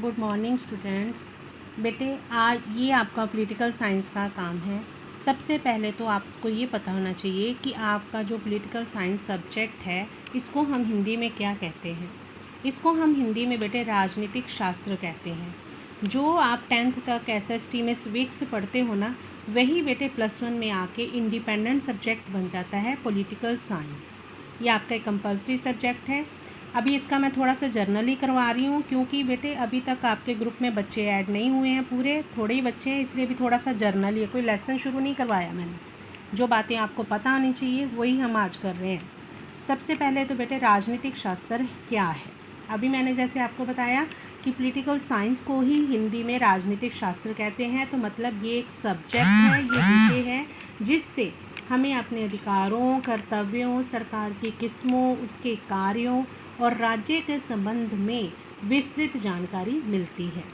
Good morning students. बेटे आज ये आपका पॉलिटिकल साइंस का काम है। सबसे पहले तो आपको ये पता होना चाहिए कि आपका जो पॉलिटिकल साइंस सब्जेक्ट है इसको हम हिंदी में क्या कहते हैं। इसको हम हिंदी में बेटे राजनीतिक शास्त्र कहते हैं। जो आप 10th तक SST में सिविक्स पढ़ते हो ना, वही बेटे +1 में आके इंडिपेंडेंट सब्जेक्ट बन जाता है पॉलिटिकल साइंस। ये आपका एक कंपल्सरी सब्जेक्ट है। अभी इसका मैं थोड़ा सा जर्नली करवा रही हूँ क्योंकि बेटे अभी तक आपके ग्रुप में बच्चे ऐड नहीं हुए हैं, पूरे थोड़े ही बच्चे हैं, इसलिए अभी थोड़ा सा जर्नली है। कोई लेसन शुरू नहीं करवाया मैंने। जो बातें आपको पता होनी चाहिए वही हम आज कर रहे हैं। सबसे पहले तो बेटे राजनीतिक शास्त्र क्या है। अभी मैंने जैसे आपको बताया कि पॉलिटिकल साइंस को ही हिंदी में राजनीतिक शास्त्र कहते हैं, तो मतलब ये एक सब्जेक्ट है, ये विषय है जिससे हमें अपने अधिकारों, कर्तव्यों, सरकार की किस्मों, उसके कार्यों और राज्य के संबंध में विस्तृत जानकारी मिलती है।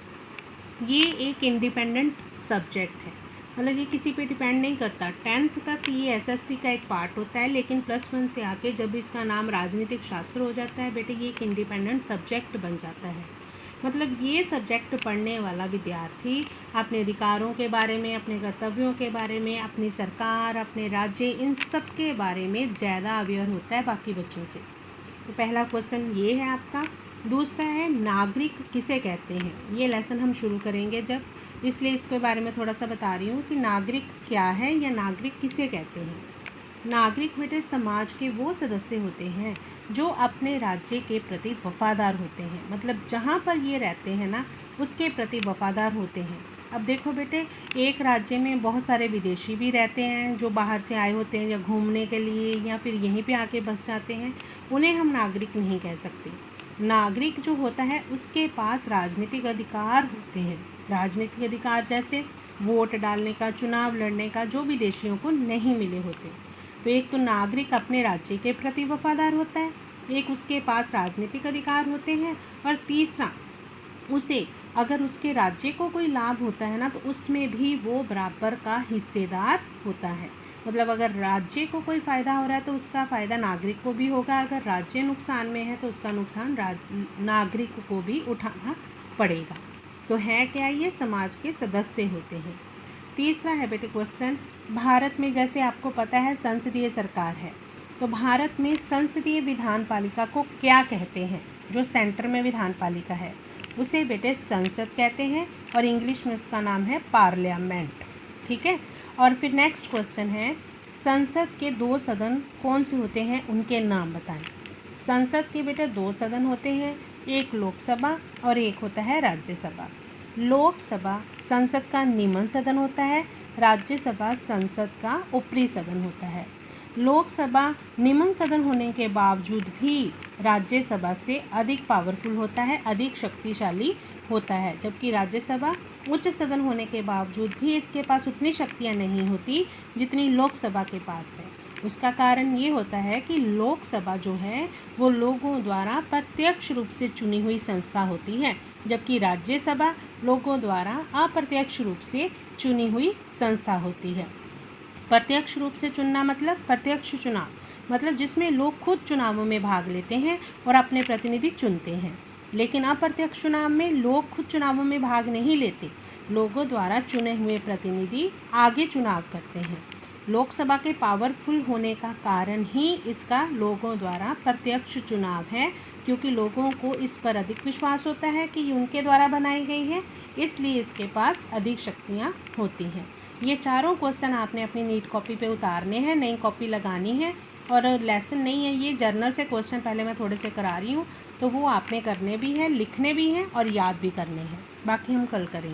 ये एक इंडिपेंडेंट सब्जेक्ट है, मतलब ये किसी पे डिपेंड नहीं करता। 10th तक ये SST का एक पार्ट होता है, लेकिन +1 से आके जब इसका नाम राजनीतिक शास्त्र हो जाता है बेटे, ये एक इंडिपेंडेंट सब्जेक्ट बन जाता है। मतलब ये सब्जेक्ट पढ़ने वाला विद्यार्थी अपने अधिकारों के बारे में, अपने कर्तव्यों के बारे में, अपनी सरकार, अपने राज्य, इन सब के बारे में ज़्यादा अवेयर होता है बाकी बच्चों से। तो पहला क्वेश्चन ये है आपका। दूसरा है नागरिक किसे कहते हैं। ये लेसन हम शुरू करेंगे जब, इसलिए इसके बारे में थोड़ा सा बता रही हूँ कि नागरिक क्या है या नागरिक किसे कहते हैं। नागरिक बेटे समाज के वो सदस्य होते हैं जो अपने राज्य के प्रति वफादार होते हैं। मतलब जहाँ पर ये रहते हैं ना, उसके प्रति वफादार होते हैं। अब देखो बेटे, एक राज्य में बहुत सारे विदेशी भी रहते हैं जो बाहर से आए होते हैं या घूमने के लिए, या फिर यहीं पे आके बस जाते हैं। उन्हें हम नागरिक नहीं कह सकते। नागरिक जो होता है उसके पास राजनीतिक अधिकार होते हैं। राजनीतिक अधिकार जैसे वोट डालने का, चुनाव लड़ने का, जो विदेशियों को नहीं मिले होते। तो एक तो नागरिक अपने राज्य के प्रति वफादार होता है, एक उसके पास राजनीतिक अधिकार होते हैं, और तीसरा उसे अगर उसके राज्य को कोई लाभ होता है ना, तो उसमें भी वो बराबर का हिस्सेदार होता है। मतलब अगर राज्य को कोई फ़ायदा हो रहा है तो उसका फ़ायदा नागरिक को भी होगा, अगर राज्य नुकसान में है तो उसका नुकसान नागरिक को भी उठाना पड़ेगा। तो है क्या, ये समाज के सदस्य होते हैं। तीसरा है बेटे क्वेश्चन, भारत में जैसे आपको पता है संसदीय सरकार है, तो भारत में संसदीय विधान पालिका को क्या कहते हैं। जो सेंटर में विधान पालिका है उसे बेटे संसद कहते हैं, और इंग्लिश में उसका नाम है पार्लियामेंट। ठीक है। और फिर नेक्स्ट क्वेश्चन है, संसद के 2 सदन कौन से होते हैं, उनके नाम बताएं। संसद के बेटे 2 सदन होते हैं, एक लोकसभा और एक होता है राज्यसभा। लोकसभा संसद का निम्न सदन होता है, राज्यसभा संसद का ऊपरी सदन होता है। लोकसभा निम्न सदन होने के बावजूद भी राज्यसभा से अधिक पावरफुल होता है, अधिक शक्तिशाली होता है, जबकि राज्यसभा उच्च सदन होने के बावजूद भी इसके पास उतनी शक्तियाँ नहीं होती जितनी लोकसभा के पास है। उसका कारण ये होता है कि लोकसभा जो है वो लोगों द्वारा प्रत्यक्ष रूप से चुनी हुई संस्था होती है, जबकि राज्यसभा लोगों द्वारा अप्रत्यक्ष रूप से चुनी हुई संस्था होती है। प्रत्यक्ष रूप से चुनना मतलब प्रत्यक्ष चुनाव, मतलब जिसमें लोग खुद चुनावों में भाग लेते हैं और अपने प्रतिनिधि चुनते हैं। लेकिन अप्रत्यक्ष चुनाव में लोग खुद चुनावों में भाग नहीं लेते, लोगों द्वारा चुने हुए प्रतिनिधि आगे चुनाव करते हैं। लोकसभा के पावरफुल होने का कारण ही इसका लोगों द्वारा प्रत्यक्ष चुनाव है, क्योंकि लोगों को इस पर अधिक विश्वास होता है कि उनके द्वारा बनाई गई है, इसलिए इसके पास अधिक शक्तियाँ होती हैं। ये चारों क्वेश्चन आपने अपनी नीट कॉपी पे उतारने हैं, नई कॉपी लगानी है, और लेसन नहीं है ये, जर्नल से क्वेश्चन पहले मैं थोड़े से करा रही हूँ, तो वो आपने करने भी हैं, लिखने भी हैं और याद भी करने हैं। बाकी हम कल करेंगे।